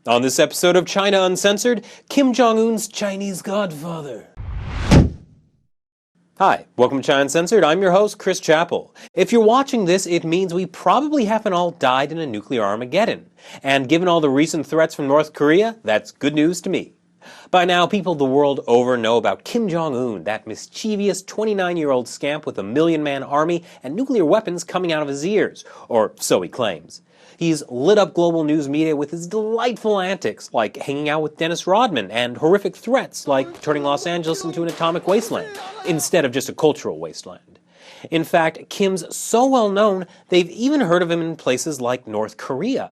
On this episode of China Uncensored, Kim Jong-un's Chinese Godfather. Hi, welcome to China Uncensored. I'm your host, Chris Chappell. If you're watching this, it means we probably haven't all died in a nuclear Armageddon. And given all the recent threats from North Korea, that's good news to me. By now, people the world over know about Kim Jong-un, that mischievous 29-year-old scamp with a million-man army and nuclear weapons coming out of his ears, or so he claims. He's lit up global news media with his delightful antics, like hanging out with Dennis Rodman, and horrific threats, like turning Los Angeles into an atomic wasteland, instead of just a cultural wasteland. In fact, Kim's so well known, they've even heard of him in places like North Korea.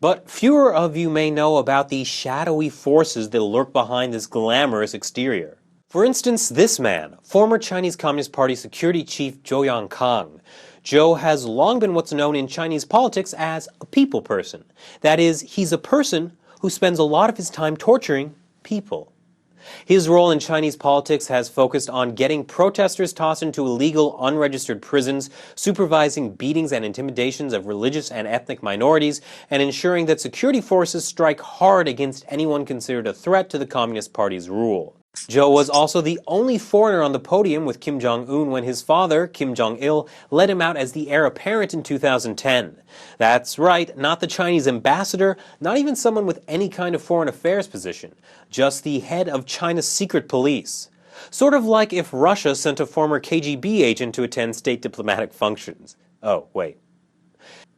But fewer of you may know about the shadowy forces that lurk behind this glamorous exterior. For instance, this man, former Chinese Communist Party security chief Zhou Yongkang. Zhou has long been what's known in Chinese politics as a people person. That is, he's a person who spends a lot of his time torturing people. His role in Chinese politics has focused on getting protesters tossed into illegal, unregistered prisons, supervising beatings and intimidations of religious and ethnic minorities, and ensuring that security forces strike hard against anyone considered a threat to the Communist Party's rule. Zhou was also the only foreigner on the podium with Kim Jong-un when his father, Kim Jong-il, led him out as the heir apparent in 2010. That's right, not the Chinese ambassador, not even someone with any kind of foreign affairs position, just the head of China's secret police. Sort of like if Russia sent a former KGB agent to attend state diplomatic functions. Oh, wait.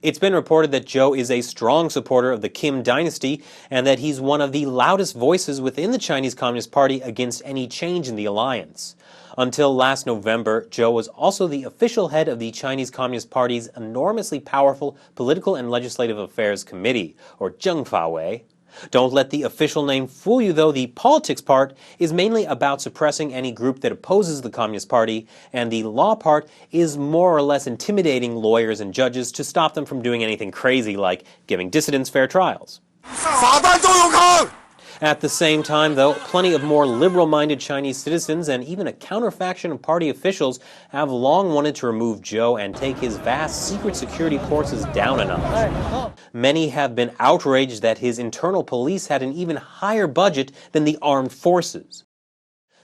It's been reported that Zhou is a strong supporter of the Kim dynasty and that he's one of the loudest voices within the Chinese Communist Party against any change in the alliance. Until last November, Zhou was also the official head of the Chinese Communist Party's enormously powerful Political and Legislative Affairs Committee, or Zhengfawei. Don't let the official name fool you, though. The politics part is mainly about suppressing any group that opposes the Communist Party, and the law part is more or less intimidating lawyers and judges to stop them from doing anything crazy like giving dissidents fair trials. At the same time, though, plenty of more liberal-minded Chinese citizens and even a counterfaction of party officials have long wanted to remove Zhou and take his vast secret security forces down a notch. Many have been outraged that his internal police had an even higher budget than the armed forces.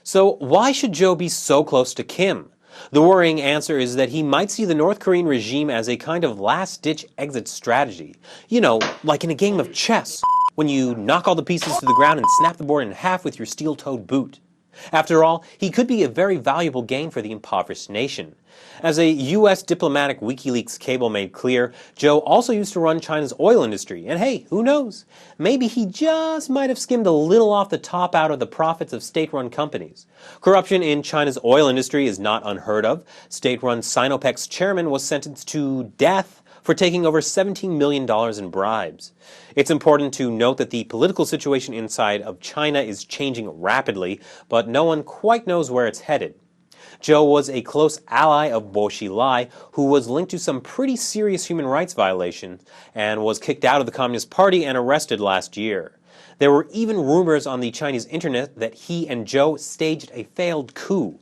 So why should Zhou be so close to Kim? The worrying answer is that he might see the North Korean regime as a kind of last-ditch exit strategy. You know, like in a game of chess, when you knock all the pieces to the ground and snap the board in half with your steel-toed boot. After all, he could be a very valuable gain for the impoverished nation. As a U.S. diplomatic WikiLeaks cable made clear, Zhou also used to run China's oil industry, and hey, who knows? Maybe he just might have skimmed a little off the top out of the profits of state-run companies. Corruption in China's oil industry is not unheard of. State-run Sinopec's chairman was sentenced to death for taking over $17 million in bribes. It's important to note that the political situation inside of China is changing rapidly, but no one quite knows where it's headed. Zhou was a close ally of Bo Xilai, who was linked to some pretty serious human rights violations and was kicked out of the Communist Party and arrested last year. There were even rumors on the Chinese internet that he and Zhou staged a failed coup.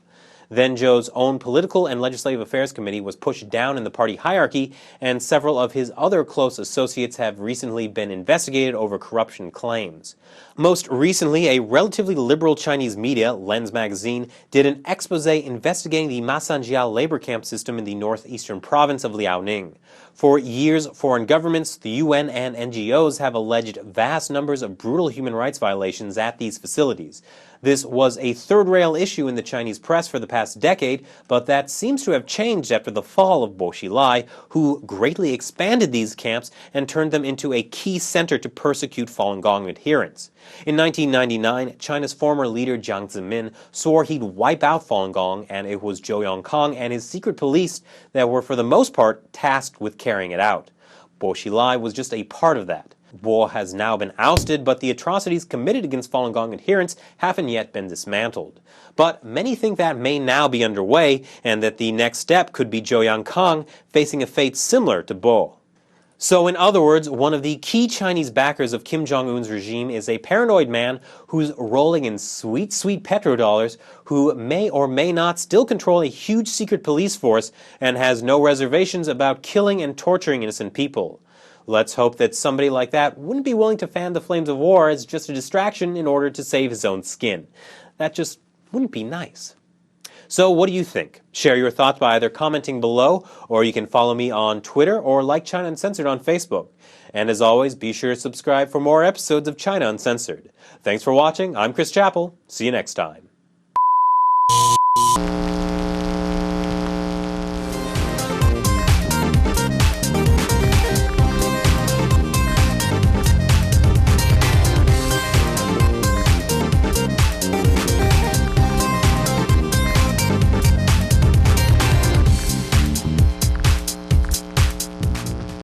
Then Zhou's own Political and Legislative Affairs Committee was pushed down in the party hierarchy, and several of his other close associates have recently been investigated over corruption claims. Most recently, a relatively liberal Chinese media, Lens magazine, did an expose investigating the Masanjiao labor camp system in the northeastern province of Liaoning. For years, foreign governments, the UN, and NGOs have alleged vast numbers of brutal human rights violations at these facilities. This was a third-rail issue in the Chinese press for the past decade, but that seems to have changed after the fall of Bo Xilai, who greatly expanded these camps and turned them into a key center to persecute Falun Gong adherents. In 1999, China's former leader Jiang Zemin swore he'd wipe out Falun Gong, and it was Zhou Yongkang and his secret police that were for the most part tasked with carrying it out. Bo Xilai was just a part of that. Bo has now been ousted, but the atrocities committed against Falun Gong adherents haven't yet been dismantled. But many think that may now be underway, and that the next step could be Zhou Yongkang facing a fate similar to Bo. So in other words, one of the key Chinese backers of Kim Jong-un's regime is a paranoid man who's rolling in sweet, sweet petrodollars, who may or may not still control a huge secret police force and has no reservations about killing and torturing innocent people. Let's hope that somebody like that wouldn't be willing to fan the flames of war as just a distraction in order to save his own skin. That just wouldn't be nice. So what do you think? Share your thoughts by either commenting below, or you can follow me on Twitter or like China Uncensored on Facebook. And as always, be sure to subscribe for more episodes of China Uncensored. Thanks for watching. I'm Chris Chappell. See you next time.